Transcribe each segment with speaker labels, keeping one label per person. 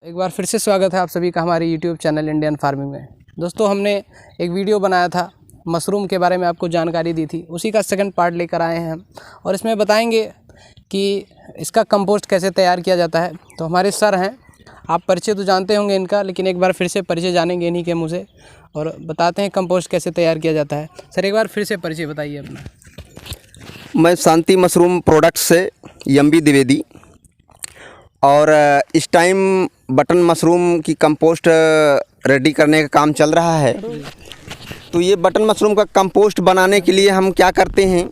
Speaker 1: एक बार फिर से स्वागत है आप सभी का हमारे YouTube चैनल इंडियन फार्मिंग में। दोस्तों, हमने एक वीडियो बनाया था, मशरूम के बारे में आपको जानकारी दी थी, उसी का सेकंड पार्ट लेकर आए हैं हम और इसमें बताएंगे कि इसका कंपोस्ट कैसे तैयार किया जाता है। तो हमारे सर हैं, आप परिचय तो जानते होंगे इनका, लेकिन एक बार फिर से परिचय जानेंगे इन्हीं के मुँह से और बताते हैं कंपोस्ट कैसे तैयार किया जाता है। सर, एक बार फिर से परिचय बताइए अपना।
Speaker 2: मैं शांति मशरूम प्रोडक्ट से एमबी द्विवेदी और इस टाइम बटन मशरूम की कंपोस्ट रेडी करने का काम चल रहा है। तो ये बटन मशरूम का कंपोस्ट बनाने के लिए हम क्या करते हैं,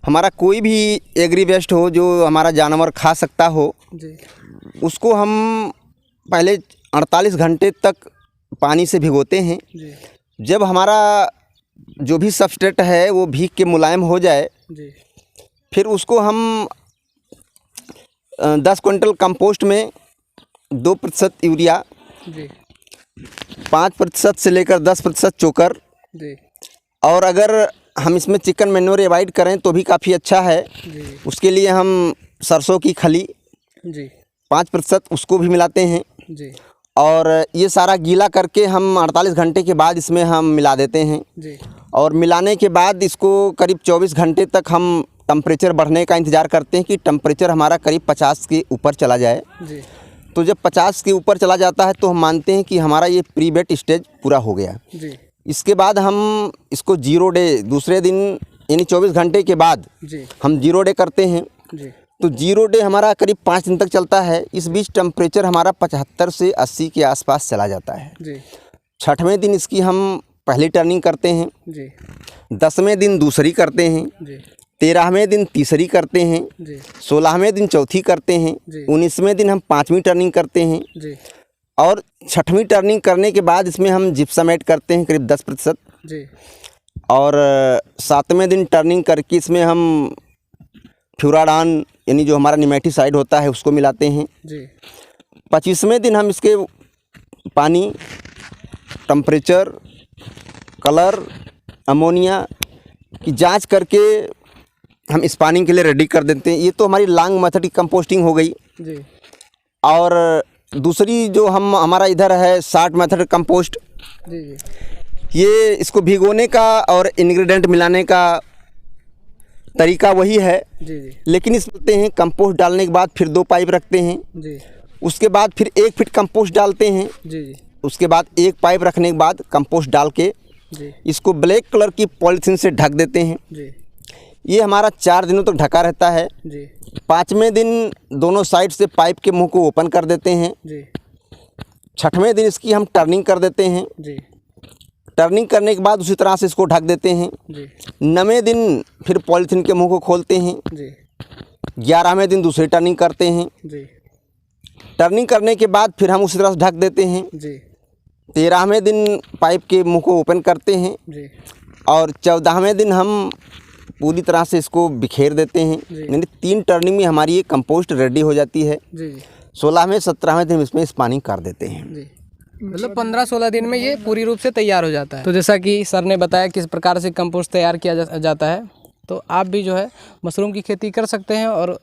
Speaker 2: हमारा कोई भी एग्री वेस्ट हो जो हमारा जानवर खा सकता हो, उसको हम पहले 48 घंटे तक पानी से भिगोते हैं। जब हमारा जो भी सबस्ट्रेट है वो भीग के मुलायम हो जाए, फिर उसको हम 10 क्विंटल कंपोस्ट में 2% यूरिया, 5% से लेकर 10% चोकर, और अगर हम इसमें चिकन मैन्योर एवॉइड करें तो भी काफ़ी अच्छा है। उसके लिए हम सरसों की खली 5% उसको भी मिलाते हैं और ये सारा गीला करके हम 48 घंटे के बाद इसमें हम मिला देते हैं। और मिलाने के बाद इसको करीब 24 घंटे तक हम टेम्परेचर बढ़ने का इंतज़ार करते हैं कि टेम्परेचर हमारा करीब 50 के ऊपर चला जाए। तो जब 50 के ऊपर चला जाता है तो हम मानते हैं कि हमारा ये प्री वेट स्टेज पूरा हो गया। इसके बाद हम इसको 0 डे, दूसरे दिन यानी 24 घंटे के बाद हम 0 डे करते हैं। तो 0 डे हमारा करीब 5 दिन तक चलता है। इस बीच टेम्परेचर हमारा 75 से 80 के आसपास चला जाता है। 6वें दिन इसकी हम पहली टर्निंग करते हैं, 10वें दिन दूसरी करते हैं, 13वें दिन तीसरी करते हैं, 16वें दिन चौथी करते हैं, 19वें दिन हम 5वीं टर्निंग करते हैं और 6वीं टर्निंग करने के बाद इसमें हम जिप्सम ऐड करते हैं करीब 10%। और 7वें दिन टर्निंग करके इसमें हम फ्यूराडान यानी जो हमारा निमेटिसाइड होता है उसको मिलाते हैं। 25वें दिन हम इसके पानी, टेम्परेचर, कलर, अमोनिया की जांच करके हम स्पानिंग के लिए रेडी कर देते हैं। ये तो हमारी लॉन्ग मेथड की कंपोस्टिंग हो गई। और दूसरी जो हमारा इधर है शॉर्ट मेथड कंपोस्ट, ये इसको भिगोने का और इंग्रेडिएंट मिलाने का तरीका वही है, लेकिन इसमें हैं कंपोस्ट डालने के बाद फिर 2 पाइप रखते हैं, उसके बाद फिर 1 फीट कंपोस्ट डालते हैं, उसके बाद 1 पाइप रखने के बाद कंपोस्ट डाल के इसको ब्लैक कलर की पॉलीथीन से ढक देते हैं। ये हमारा 4 दिनों तक ढका रहता है। 5वें दिन दोनों साइड से पाइप के मुंह को ओपन कर देते हैं। 6वें दिन इसकी हम टर्निंग कर देते हैं। टर्निंग करने के बाद उसी तरह से इसको ढक देते हैं। 9वें दिन फिर पॉलीथीन के मुंह को खोलते हैं। 11वें दिन दूसरी टर्निंग करते हैं। टर्निंग करने के बाद फिर हम उसी तरह से ढक देते हैं। 13वें दिन पाइप के मुंह को ओपन करते हैं और 14वें दिन हम पूरी तरह से इसको बिखेर देते हैं। यानी 3 टर्निंग में हमारी ये कंपोस्ट रेडी हो जाती है। 16वें 17वें दिन इसमें स्पानिंग कर देते हैं।
Speaker 1: मतलब 15-16 दिन में ये पूरी रूप से तैयार हो जाता है। तो जैसा कि सर ने बताया किस प्रकार से कंपोस्ट तैयार किया जाता है, तो आप भी जो है मशरूम की खेती कर सकते हैं और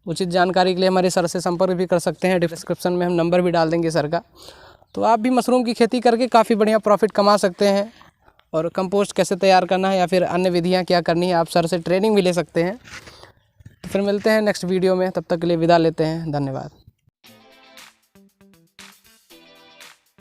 Speaker 1: उचित जानकारी के लिए हमारे सर से संपर्क भी कर सकते हैं। डिस्क्रिप्शन में हम नंबर भी डाल देंगे सर का। तो आप भी मशरूम की खेती करके काफ़ी बढ़िया प्रॉफिट कमा सकते हैं और कंपोस्ट कैसे तैयार करना है या फिर अन्य विधियां क्या करनी है, आप सर से ट्रेनिंग भी ले सकते हैं। तो फिर मिलते हैं नेक्स्ट वीडियो में, तब तक के लिए विदा लेते हैं। धन्यवाद।